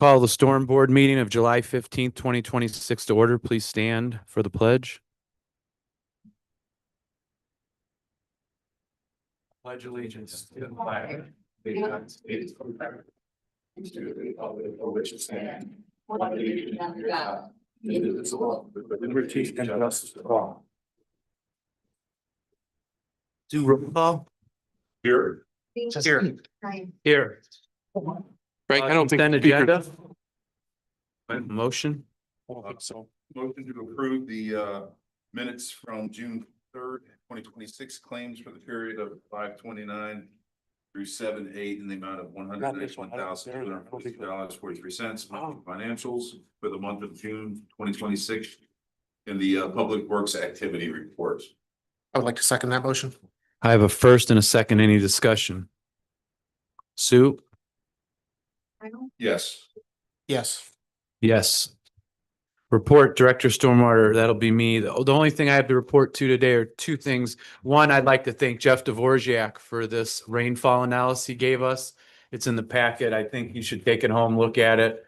Call the Storm Board meeting of July 15th, 2026 to order. Please stand for the pledge. Pledge allegiance to the flag of the United States of America, to the republic for which it stands, one nation under God, indivisible, with liberty and justice for all. Do roll call. Here. Just Here. Here. Frank, I don't think Consent speaker- agenda. Motion. So Motion to approve the minutes from June 3rd, 2026 claims for the period of 5/29 through 7/8 in the amount of $191,246.43. Financials for the month of June 2026 in the Public Works Activity Report. I would like to second that motion. I have a first and a second. Any discussion? Sue? Yes. Yes. Yes. Report Director Stormwater, that'll be me. The only thing I have to report to today are two things. One, I'd like to thank Jeff Dvorak for this rainfall analysis he gave us. It's in the packet. I think you should take it home, look at it.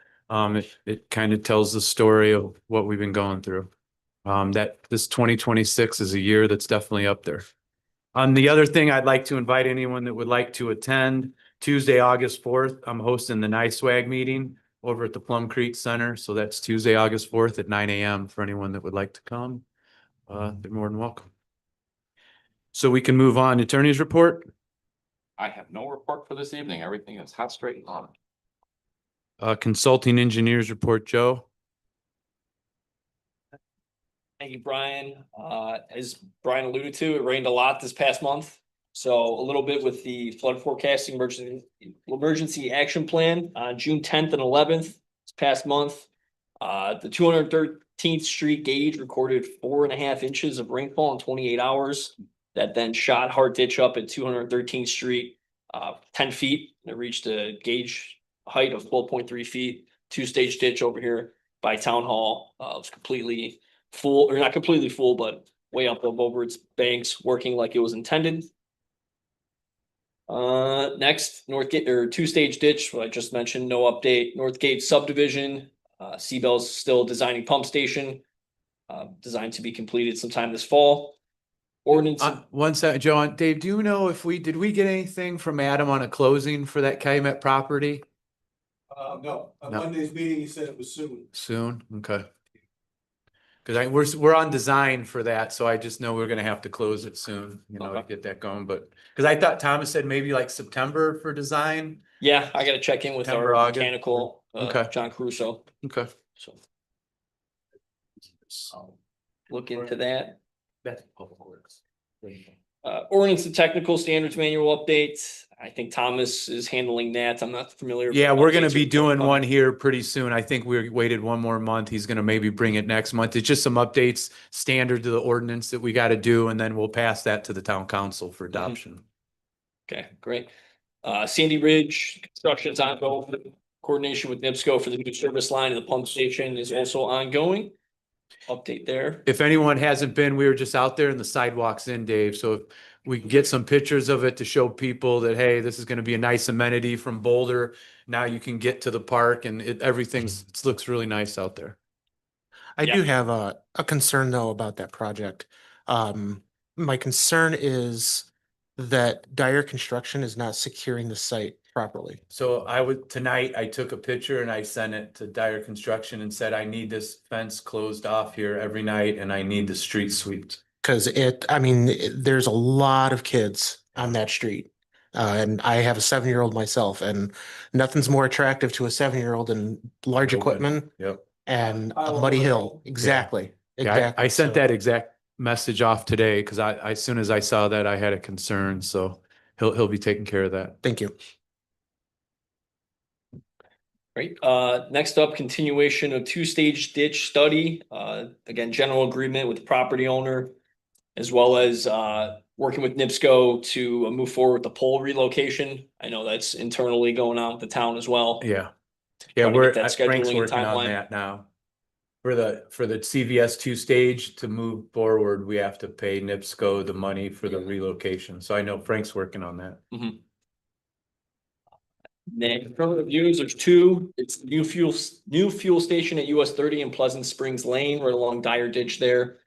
It kind of tells the story of what we've been going through. That this 2026 is a year that's definitely up there. The other thing, I'd like to invite anyone that would like to attend Tuesday, August 4th. I'm hosting the NISWAG meeting over at the Plum Creek Center. So that's Tuesday, August 4th at 9 a.m. for anyone that would like to come. They're more than welcome. So we can move on. Attorney's report. I have no report for this evening. Everything is hot, straight, and on. Consulting engineers report, Joe. Thank you, Brian. As Brian alluded to, it rained a lot this past month. So a little bit with the flood forecasting emergency action plan on June 10th and 11th this past month. The 213th Street gauge recorded 4.5 inches of rainfall in 28 hours. That then shot Hart Ditch up at 213th Street, 10 feet. It reached a gauge height of 12.3 feet. Two-stage ditch over here by Town Hall was completely full, or not completely full, but way up over its banks, working like it was intended. Next, Northgate or two-stage ditch, what I just mentioned, no update. Northgate subdivision, Seabell's still designing pump station, designed to be completed sometime this fall. Ordinance. One second, Joe. Dave, do you know if did we get anything from Adam on a closing for that Calumet property? No, on No. Monday's meeting, he said it was soon. Soon, okay. Because we're on design for that, so I just know we're gonna have to close it soon, you know, to Okay. get that going. But because I thought Thomas said maybe like September for design. Yeah, I gotta check in with September, our August. mechanical, Okay. John Crusoe, Okay. so. Look into that. That's public works. Ordinance and technical standards manual update. I think Thomas is handling that. I'm not familiar. with Yeah, we're gonna updates be or- doing one here pretty soon. I think we waited one more month. He's gonna maybe bring it next month. It's just some updates standard to the ordinance that we gotta do, and then we'll pass that to the town council for adoption. Okay, great. Sandy Ridge construction's ongoing. Coordination with NIPSCO for the new service line and the pump station is also ongoing. Update there. If anyone hasn't been, we were just out there and the sidewalks in, Dave. So if we can get some pictures of it to show people that, hey, this is gonna be a nice amenity from Boulder. Now you can get to the park and it looks really nice out there. I Yeah. do have a concern though about that project. My concern is that Dyer Construction is not securing the site properly. So tonight I took a picture and I sent it to Dyer Construction and said, I need this fence closed off here every night and I need the street swept. Cause there's a lot of kids on that street. And I have a 7-year-old myself and nothing's more attractive to a 7-year-old than large equipment Yep. and a muddy hill. Exactly. Yeah, Exactly. I sent So, that exact message off today because as soon as I saw that, I had a concern. So he'll be taking care of that. Thank you. Great. Next up, continuation of two-stage ditch study. Again, general agreement with the property owner, as well as working with NIPSCO to move forward with the pole relocation. I know that's internally going on with the town as well. Yeah. Try Yeah, to get that Frank's scheduling and working on timeline. that now. For the CVS 2-stage to move forward, we have to pay NIPSCO the money for the relocation. So I know Frank's working on that. Then from reviews, there's two. It's new fuel station at US 30 in Pleasant Springs Lane, right along Dyer Ditch there.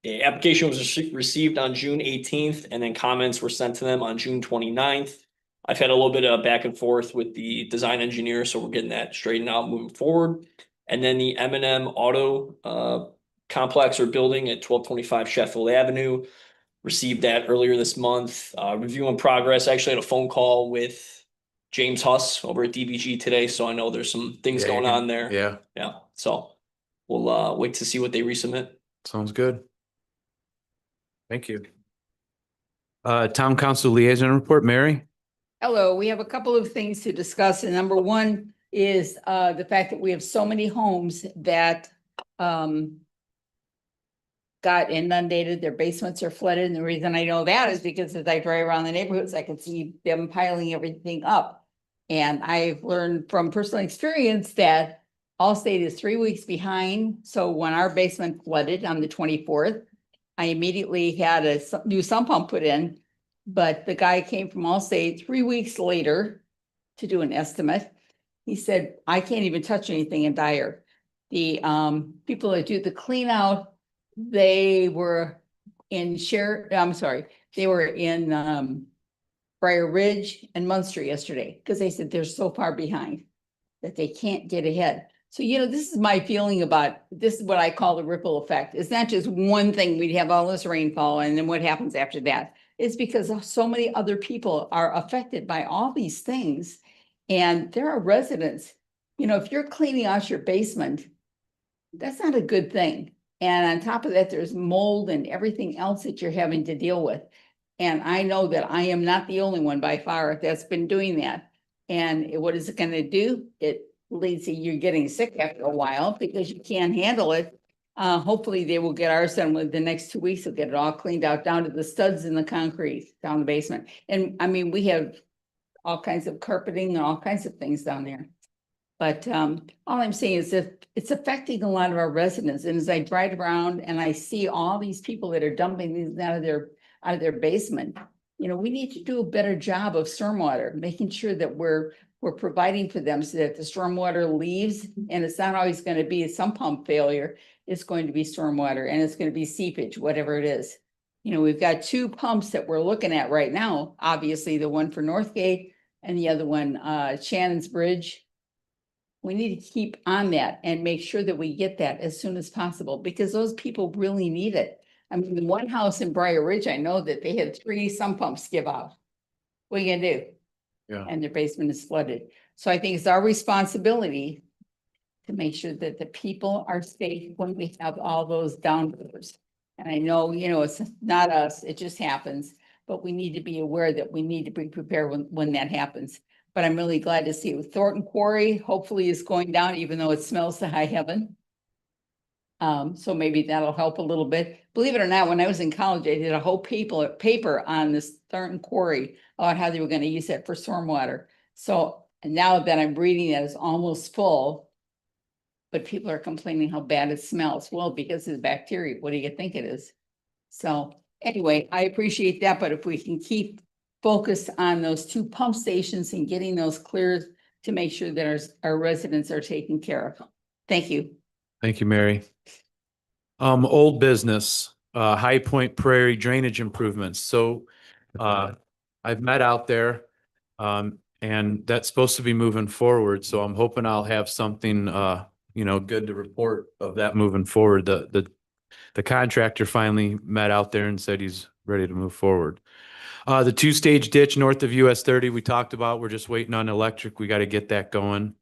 The application was received on June 18th, and then comments were sent to them on June 29th. I've had a little bit of back and forth with the design engineer, so we're getting that straightened out moving forward. And then the M&M Auto complex or building at 1225 Sheffield Avenue. Received that earlier this month. Review in progress. I actually had a phone call with James Huss over at DBG today, so I know there's some things Yeah, you going can- on there. Yeah, Yeah, so we'll wait to see what they resubmit. sounds good. Thank you. Town Council Liaison Report, Mary? Hello, we have a couple of things to discuss, and number one is the fact that we have so many homes that got inundated, their basements are flooded, and the reason I know that is because as I drive around the neighborhoods, I can see them piling everything up. And I've learned from personal experience that Allstate is 3 weeks behind, so when our basement flooded on the 24th, I immediately had a new sump pump put in. But the guy came from Allstate 3 weeks later to do an estimate. He said, I can't even touch anything in Dyer. The people that do the clean out, they were in they were in Briar Ridge and Munster yesterday, because they said they're so far behind that they can't get ahead. So, this is my feeling about, this is what I call the ripple effect. It's not just one thing, we'd have all this rainfall and then what happens after that. It's because so many other people are affected by all these things. And there are residents, if you're cleaning out your basement, that's not a good thing. And on top of that, there's mold and everything else that you're having to deal with. And I know that I am not the only one by far that's been doing that. And what is it going to do? It leads to you getting sick after a while because you can't handle it. Hopefully they will get ours done with the next 2 weeks. They'll get it all cleaned out down to the studs in the concrete down the basement. And I mean, we have all kinds of carpeting and all kinds of things down there. But all I'm saying is that it's affecting a lot of our residents. And as I drive around and I see all these people that are dumping these out of their basement, we need to do a better job of stormwater, making sure that we're providing for them so that the stormwater leaves, and it's not always going to be some pump failure. It's going to be stormwater and it's going to be seepage, whatever it is. We've got two pumps that we're looking at right now. Obviously, the one for Northgate and the other one, Shannon's Bridge. We need to keep on that and make sure that we get that as soon as possible because those people really need it. I mean, the one house in Briar Ridge, I know that they had 3 sump pumps give out. What are you gonna do? Yeah. And their basement is flooded. So I think it's our responsibility to make sure that the people are safe when we have all those downpours. And I know, it's not us, it just happens, but we need to be aware that we need to be prepared when that happens. But I'm really glad to see Thornton Quarry hopefully is going down, even though it smells to high heaven. So maybe that'll help a little bit. Believe it or not, when I was in college, I did a whole paper on this Thornton Quarry about how they were going to use it for stormwater. So and now that I'm reading that, it's almost full. But people are complaining how bad it smells. Well, because of the bacteria, what do you think it is? So anyway, I appreciate that. But if we can keep focused on those 2 pump stations and getting those cleared to make sure that our residents are taken care of. Thank you. Thank you, Mary. Old business, High Point Prairie drainage improvements. So, I've met out there, and that's supposed to be moving forward. So I'm hoping I'll have something, good to report of that moving forward. The contractor finally met out there and said he's ready to move forward. The 2-stage ditch north of US 30, we talked about, we're just waiting on electric. We got to get that going.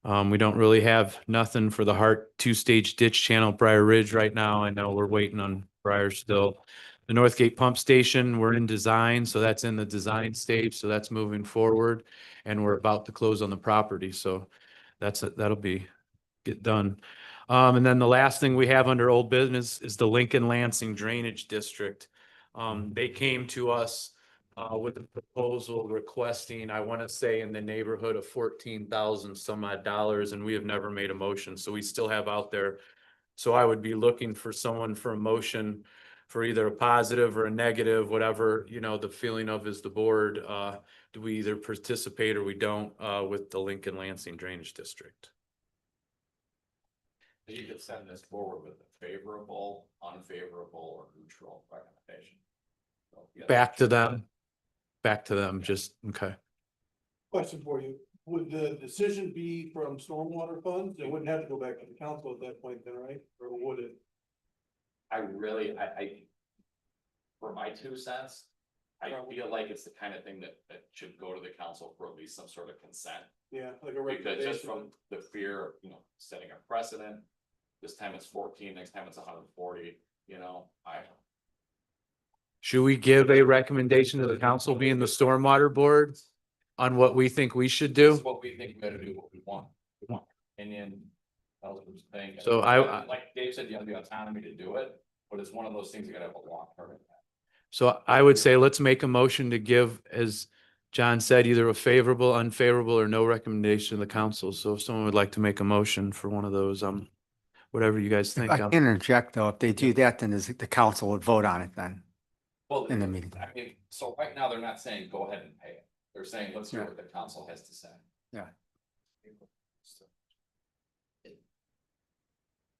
We don't really have nothing for the Hart 2-stage ditch channel Briar Ridge right now. I know we're waiting on Briar still. The Northgate pump station, we're in design, so that's in the design stage, so that's moving forward. And we're about to close on the property, so that'll get done. And then the last thing we have under old business is the Lincoln Lansing Drainage District. They came to us with a proposal requesting, I want to say in the neighborhood of 14,000 some odd dollars, and we have never made a motion. So we still have out there. So I would be looking for someone for a motion for either a positive or a negative, whatever, the feeling of is the board, do we either participate or we don't, with the Lincoln Lansing Drainage District? You could send this forward with a favorable, unfavorable, or neutral recommendation. So, yeah. Back to them, just, okay. Question for you, would the decision be from stormwater funds? It wouldn't have to go back to the council at that point then, right? Or would it? I for my 2 cents, I feel like it's the kind of thing that should go to the council for at least some sort of consent. Yeah, like a Because just recommendation. from the fear of, setting a precedent, this time it's 14, next time it's 140, Should we give a recommendation to the council being the stormwater board on what we think we should This is do? what we think we gotta do, what we want. We want opinion. Tell us what you think. So Like Dave said, you have the autonomy to do it, but it's one of those things you gotta have a long term impact. So I would say let's make a motion to give, as John said, either a favorable, unfavorable, or no recommendation to the council. So if someone would like to make a motion for one of those, whatever you guys think. I can interject though, if they do that, then the council would vote on it then. Well, In the meeting. I mean, so right now, they're not saying go ahead and pay it. They're saying, let's hear what the council has to say. Yeah.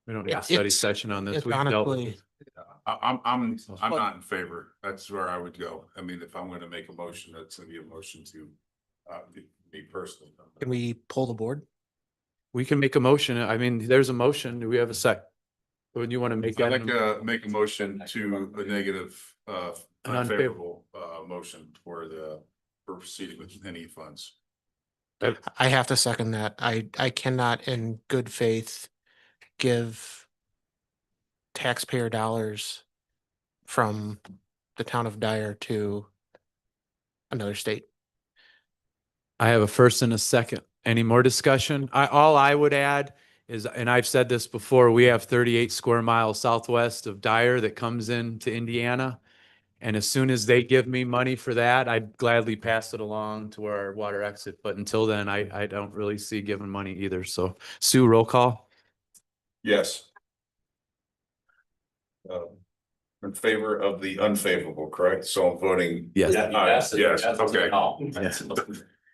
We don't need a It's- study session on this. It's We've dealt with honestly, it. I'm not in favor. That's where I would go. I mean, if I'm gonna make a motion, that's gonna be a motion to, me personally. can we pull the board? We can make a motion. I mean, there's a motion. Do we have a sec? Would you want to make I'd that? like to make a motion to a negative, An unfavorable, motion for proceeding with any funds. I have to second that. I cannot in good faith give taxpayer dollars from the town of Dyer to another state. I have a first and a second. Any more discussion? All I would add is, and I've said this before, we have 38 square miles southwest of Dyer that comes into Indiana. And as soon as they give me money for that, I'd gladly pass it along to our water exit. But until then, I don't really see giving money either. So Sue, roll call. Yes. In favor of the unfavorable, correct? So I'm voting. Yes. Yeah, Yes, yes, okay. no.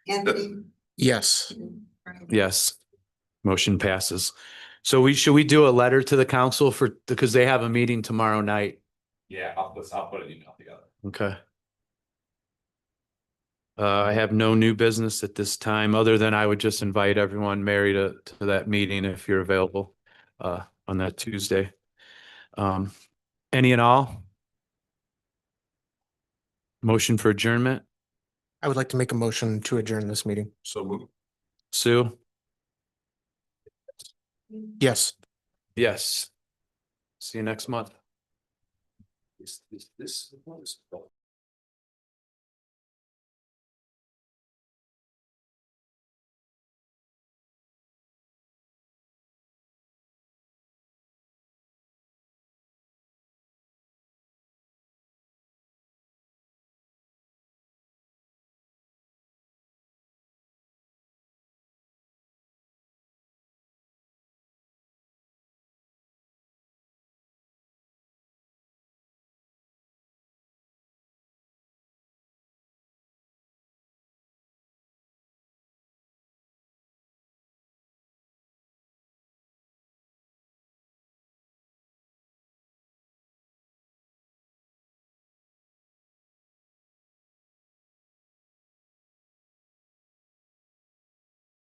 Anthony? Yes. Yes. Motion passes. So should we do a letter to the council because they have a meeting tomorrow night? Yeah, I'll put an email together. Okay. I have no new business at this time, other than I would just invite everyone, Mary, to that meeting if you're available, on that Tuesday. Any and all? Motion for adjournment? I would like to make a motion to adjourn this meeting. So move. Sue? Yes. Yes. See you next month. This